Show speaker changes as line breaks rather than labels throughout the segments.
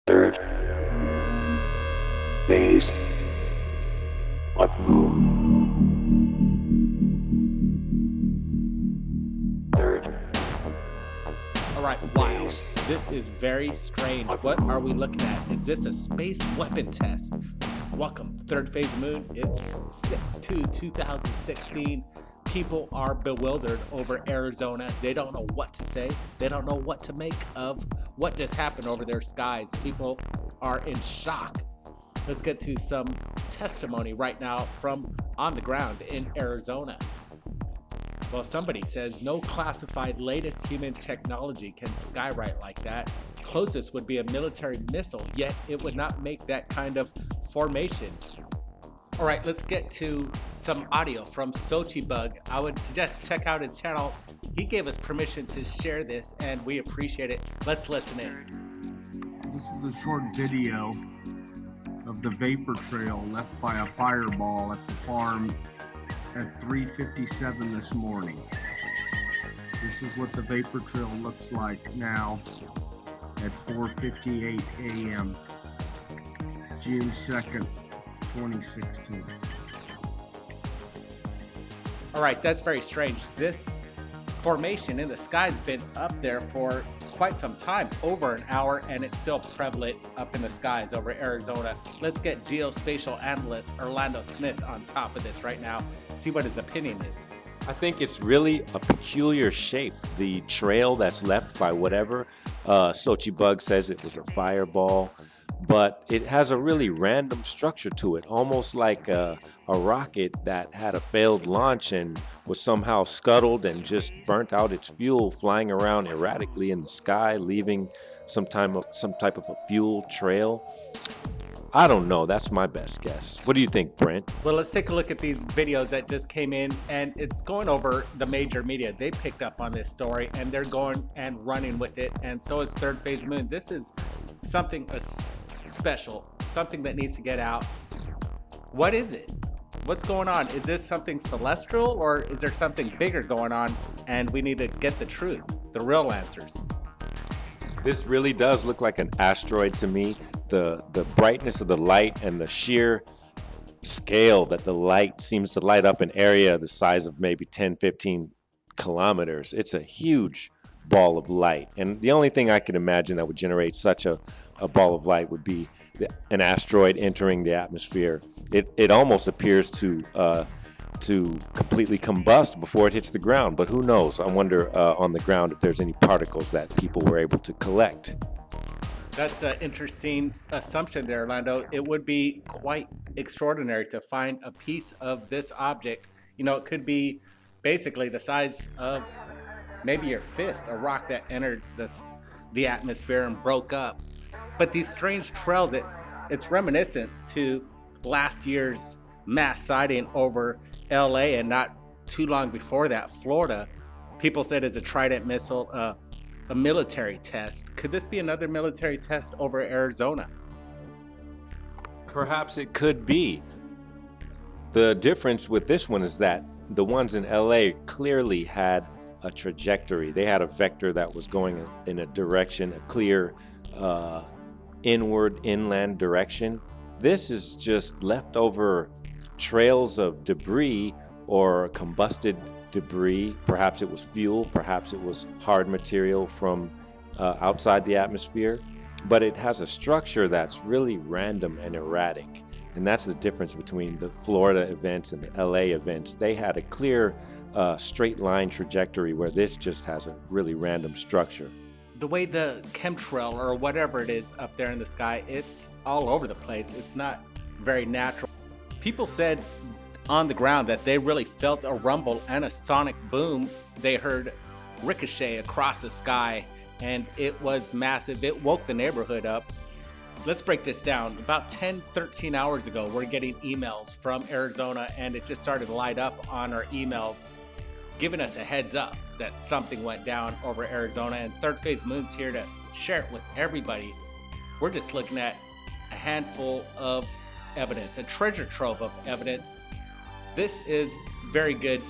Third phase of moon. Third.
All right, wow. This is very strange. What are we looking at? Is this a space weapon test? Welcome to Third Phase of Moon. It's 6/2/2016. People are bewildered over Arizona. They don't know what to say. They don't know what to make of what just happened over their skies. People are in shock. Let's get to some testimony right now from on the ground in Arizona. Well, somebody says no classified latest human technology can skywrite like that. Closest would be a military missile, yet it would not make that kind of formation. All right, let's get to some audio from Sochi Bug. I would suggest check out his channel. He gave us permission to share this, and we appreciate it. Let's listen in.
This is a short video of the vapor trail left by a fireball at the farm at 3:57 this morning. This is what the vapor trail looks like now at 4:58 a.m. June 2nd, 2016.
All right, that's very strange. This formation in the sky's been up there for quite some time, over an hour, and it's still prevalent up in the skies over Arizona. Let's get geospatial analyst Orlando Smith on top of this right now, see what his opinion is.
I think it's really a peculiar shape. The trail that's left by whatever, Sochi Bug says it was a fireball, but it has a really random structure to it, almost like a rocket that had a failed launch and was somehow scuttled and just burnt out its fuel, flying around erratically in the sky, leaving some type of a fuel trail. I don't know. That's my best guess. What do you think, Brent?
Well, let's take a look at these videos that just came in, and it's going over the major media. They picked up on this story, and they're going and running with it, and so is Third Phase of Moon. This is something special, something that needs to get out. What is it? What's going on? Is this something celestial, or is there something bigger going on, and we need to get the truth, the real answers?
This really does look like an asteroid to me. The brightness of the light and the sheer scale that the light seems to light up an area the size of maybe 10-15 kilometers. It's a huge ball of light, and the only thing I could imagine that would generate such a ball of light would be an asteroid entering the atmosphere. It almost appears to completely combust before it hits the ground, but who knows? I wonder on the ground if there's any particles that people were able to collect.
That's an interesting assumption there, Orlando. It would be quite extraordinary to find a piece of this object. You know, it could be basically the size of maybe your fist, a rock that entered the atmosphere and broke up. But these strange trails, it's reminiscent to last year's mass sighting over LA, and not too long before that, Florida. People said it's a Trident missile, a military test. Could this be another military test over Arizona?
Perhaps it could be. The difference with this one is that the ones in LA clearly had a trajectory. They had a vector that was going in a direction, a clear inland direction. This is just leftover trails of debris or combusted debris. Perhaps it was fuel, perhaps it was hard material from outside the atmosphere, but it has a structure that's really random and erratic. And that's the difference between the Florida events and the LA events. They had a clear straight line trajectory, where this just has a really random structure.
The way the chemtrail or whatever it is up there in the sky, it's all over the place. It's not very natural. People said on the ground that they really felt a rumble and a sonic boom. They heard ricochet across the sky, and it was massive. It woke the neighborhood up. Let's break this down. About 10-13 hours ago, we're getting emails from Arizona, and it just started to light up on our emails, giving us a heads up that something went down over Arizona. And Third Phase Moon's here to share it with everybody. We're just looking at a handful of evidence, a treasure trove of evidence. This is very good,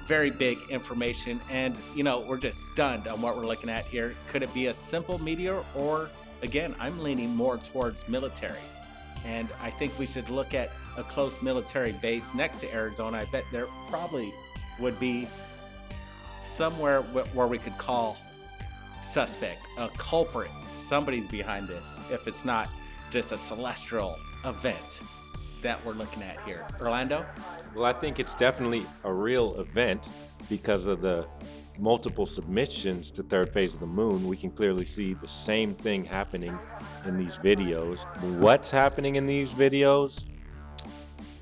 very big information, and we're just stunned on what we're looking at here. Could it be a simple meteor, or again, I'm leaning more towards military. And I think we should look at a close military base next to Arizona. I bet there probably would be somewhere where we could call suspect, a culprit. Somebody's behind this, if it's not just a celestial event that we're looking at here. Orlando?
Well, I think it's definitely a real event because of the multiple submissions to Third Phase of the Moon. We can clearly see the same thing happening in these videos. What's happening in these videos?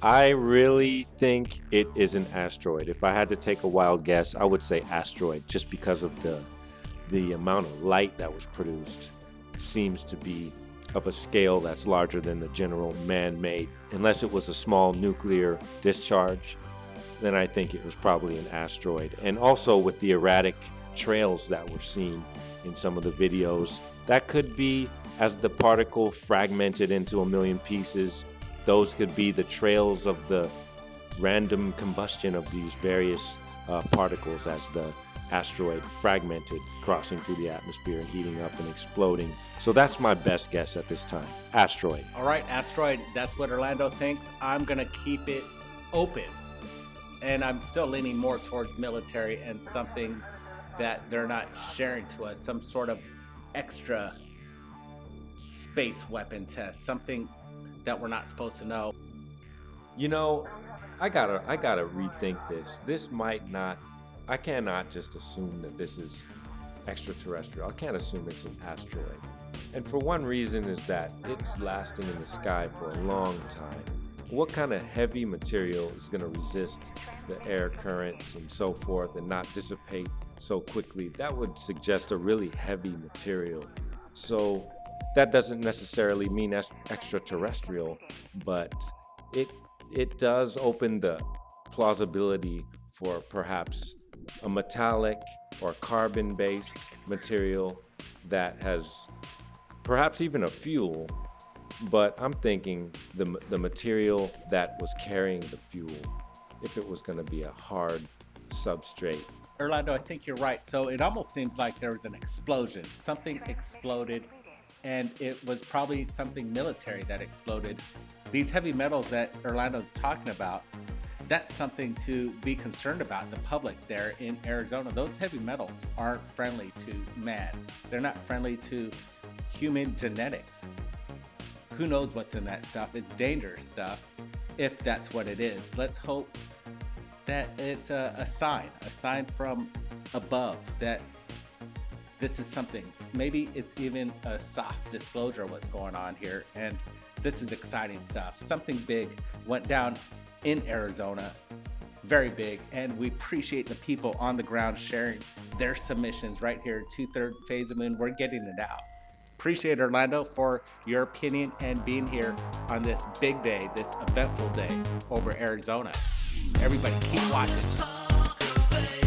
I really think it is an asteroid. If I had to take a wild guess, I would say asteroid, just because of the amount of light that was produced seems to be of a scale that's larger than the general man-made. Unless it was a small nuclear discharge, then I think it was probably an asteroid. And also with the erratic trails that were seen in some of the videos, that could be, as the particle fragmented into a million pieces, those could be the trails of the random combustion of these various particles as the asteroid fragmented, crossing through the atmosphere and heating up and exploding. So that's my best guess at this time. Asteroid.
All right, asteroid. That's what Orlando thinks. I'm going to keep it open. And I'm still leaning more towards military and something that they're not sharing to us, some sort of extra space weapon test, something that we're not supposed to know.
You know, I gotta rethink this. This might not, I cannot just assume that this is extraterrestrial. I can't assume it's an asteroid. And for one reason is that it's lasting in the sky for a long time. What kind of heavy material is going to resist the air currents and so forth and not dissipate so quickly? That would suggest a really heavy material. So that doesn't necessarily mean extraterrestrial, but it does open the plausibility for perhaps a metallic or carbon-based material that has perhaps even a fuel. But I'm thinking the material that was carrying the fuel, if it was going to be a hard substrate.
Orlando, I think you're right. So it almost seems like there was an explosion. Something exploded, and it was probably something military that exploded. These heavy metals that Orlando's talking about, that's something to be concerned about, the public there in Arizona. Those heavy metals aren't friendly to man. They're not friendly to human genetics. Who knows what's in that stuff? It's dangerous stuff, if that's what it is. Let's hope that it's a sign from above that this is something. Maybe it's even a soft disclosure of what's going on here, and this is exciting stuff. Something big went down in Arizona, very big, and we appreciate the people on the ground sharing their submissions right here to Third Phase of Moon. We're getting it out. Appreciate Orlando for your opinion and being here on this big day, this eventful day over Arizona. Everybody keep watching.